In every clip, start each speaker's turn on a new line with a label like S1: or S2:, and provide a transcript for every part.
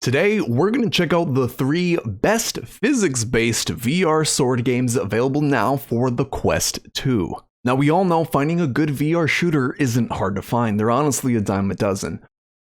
S1: Today, we're going to check out the 3 best physics-based VR sword games available now for the Quest 2. Now, we all know finding a good VR shooter isn't hard to find. They're honestly a dime a dozen.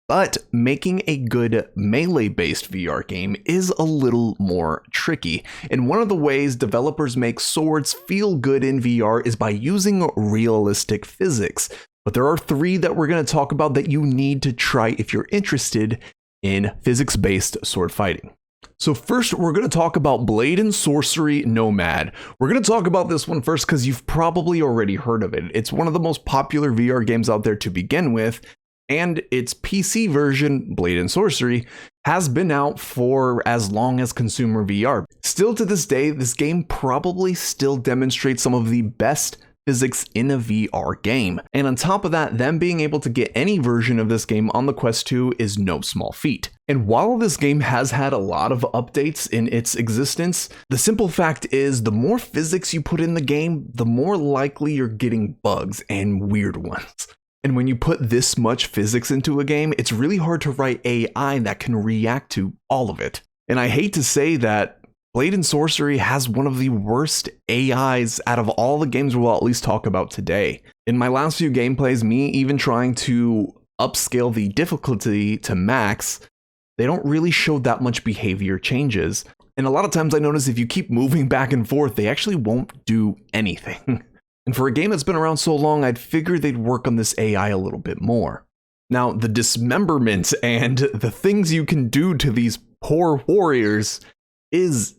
S1: But making a good melee-based VR game is a little more tricky. And one of the ways developers make swords feel good in VR is by using realistic physics. But there are 3 that we're going to talk about that you need to try if you're interested in physics-based sword fighting. So first, we're going to talk about Blade and Sorcery Nomad. We're going to talk about this one first because you've probably already heard of it. It's one of the most popular VR games out there to begin with, and its PC version, Blade and Sorcery, has been out for as long as consumer VR. Still to this day, this game probably still demonstrates some of the best physics in a VR game. And on top of that, them being able to get any version of this game on the Quest 2 is no small feat. And while this game has had a lot of updates in its existence, the simple fact is the more physics you put in the game, the more likely you're getting bugs and weird ones. And when you put this much physics into a game, it's really hard to write AI that can react to all of it. And I hate to say that Blade and Sorcery has one of the worst AIs out of all the games we'll at least talk about today. In my last few gameplays, me even trying to upscale the difficulty to max, they don't really show that much behavior changes. And a lot of times I notice if you keep moving back and forth, they actually won't do anything. And for a game that's been around so long, I'd figure they'd work on this AI a little bit more. Now, the dismemberment and the things you can do to these poor warriors is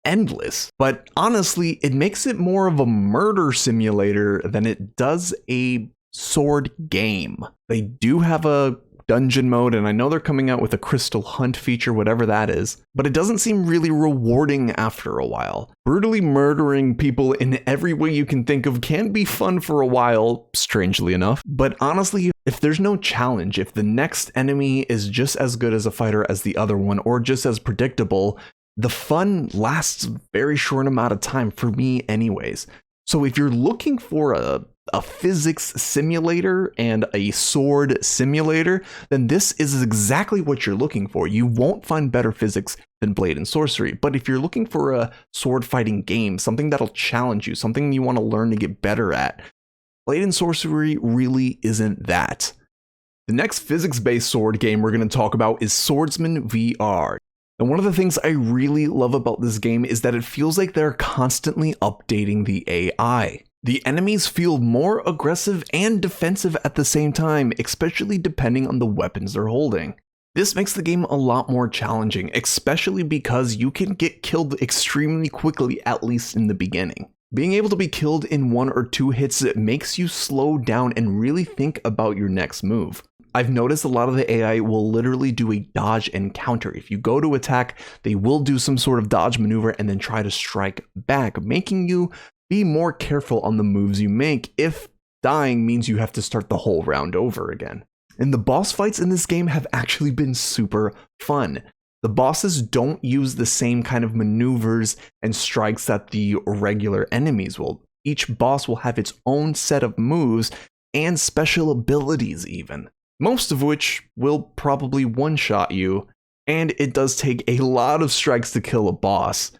S1: endless, but honestly, it makes it more of a murder simulator than it does a sword game. They do have a dungeon mode, and I know they're coming out with a crystal hunt feature, whatever that is, but it doesn't seem really rewarding after a while. Brutally murdering people in every way you can think of can be fun for a while, strangely enough, but honestly, if there's no challenge, if the next enemy is just as good as a fighter as the other one, or just as predictable, the fun lasts a very short amount of time for me anyways. So if you're looking for a physics simulator and a sword simulator, then this is exactly what you're looking for. You won't find better physics than Blade and Sorcery. But if you're looking for a sword fighting game, something that'll challenge you, something you want to learn to get better at, Blade and Sorcery really isn't that. The next physics-based sword game we're going to talk about is Swordsman VR. And one of the things I really love about this game is that it feels like they're constantly updating the AI. The enemies feel more aggressive and defensive at the same time, especially depending on the weapons they're holding. This makes the game a lot more challenging, especially because you can get killed extremely quickly, at least in the beginning. Being able to be killed in 1 or 2 hits makes you slow down and really think about your next move. I've noticed a lot of the AI will literally do a dodge and counter. If you go to attack, they will do some sort of dodge maneuver and then try to strike back, making you be more careful on the moves you make if dying means you have to start the whole round over again. And the boss fights in this game have actually been super fun. The bosses don't use the same kind of maneuvers and strikes that the regular enemies will. Each boss will have its own set of moves and special abilities even, most of which will probably one-shot you, and it does take a lot of strikes to kill a boss,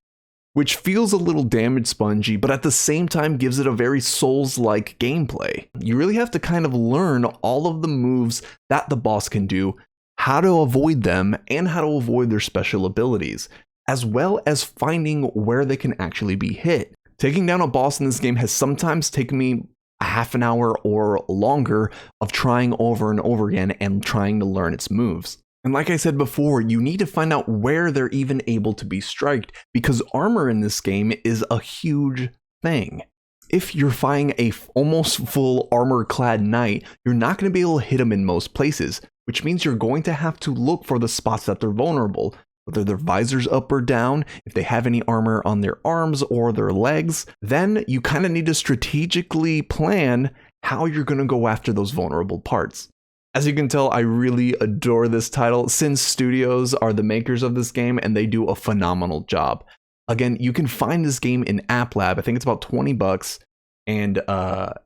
S1: which feels a little damage spongy, but at the same time gives it a very Souls-like gameplay. You really have to kind of learn all of the moves that the boss can do, how to avoid them, and how to avoid their special abilities, as well as finding where they can actually be hit. Taking down a boss in this game has sometimes taken me a half an hour or longer of trying over and over again and trying to learn its moves. And like I said before, you need to find out where they're even able to be striked, because armor in this game is a huge thing. If you're fighting a almost full armor-clad knight, you're not going to be able to hit them in most places, which means you're going to have to look for the spots that they're vulnerable, whether their visor's up or down, if they have any armor on their arms or their legs. Then you kind of need to strategically plan how you're going to go after those vulnerable parts. As you can tell, I really adore this title. Sin Studios are the makers of this game, and they do a phenomenal job. Again, you can find this game in App Lab. I think it's about $20. And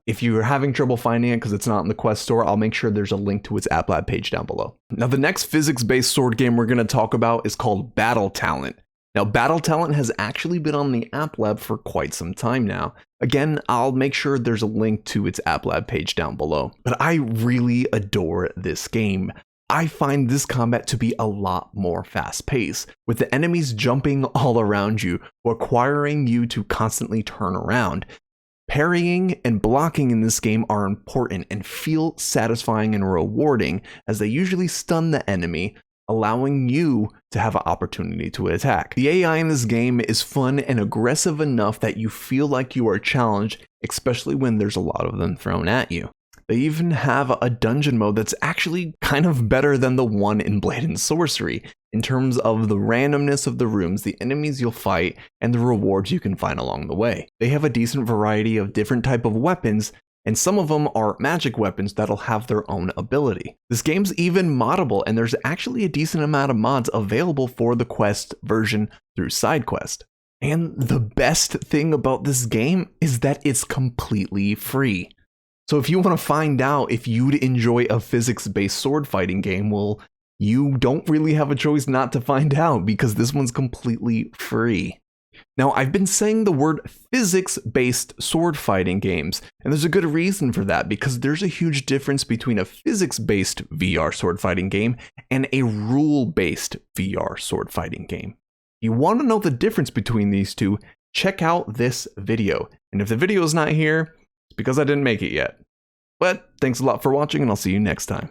S1: if you're having trouble finding it because it's not in the Quest store, I'll make sure there's a link to its App Lab page down below. Now, the next physics-based sword game we're going to talk about is called Battle Talent. Now, Battle Talent has actually been on the App Lab for quite some time now. Again, I'll make sure there's a link to its App Lab page down below. But I really adore this game. I find this combat to be a lot more fast-paced, with the enemies jumping all around you, requiring you to constantly turn around. Parrying and blocking in this game are important and feel satisfying and rewarding, as they usually stun the enemy, allowing you to have an opportunity to attack. The AI in this game is fun and aggressive enough that you feel like you are challenged, especially when there's a lot of them thrown at you. They even have a dungeon mode that's actually kind of better than the one in Blade and Sorcery, in terms of the randomness of the rooms, the enemies you'll fight, and the rewards you can find along the way. They have a decent variety of different type of weapons, and some of them are magic weapons that'll have their own ability. This game's even moddable, and there's actually a decent amount of mods available for the Quest version through SideQuest. And the best thing about this game is that it's completely free. So if you want to find out if you'd enjoy a physics-based sword fighting game, well, you don't really have a choice not to find out, because this one's completely free. Now, I've been saying the word physics-based sword fighting games, and there's a good reason for that, because there's a huge difference between a physics-based VR sword fighting game and a rule-based VR sword fighting game. If you want to know the difference between these two, check out this video. And if the video is not here, it's because I didn't make it yet. But thanks a lot for watching, and I'll see you next time.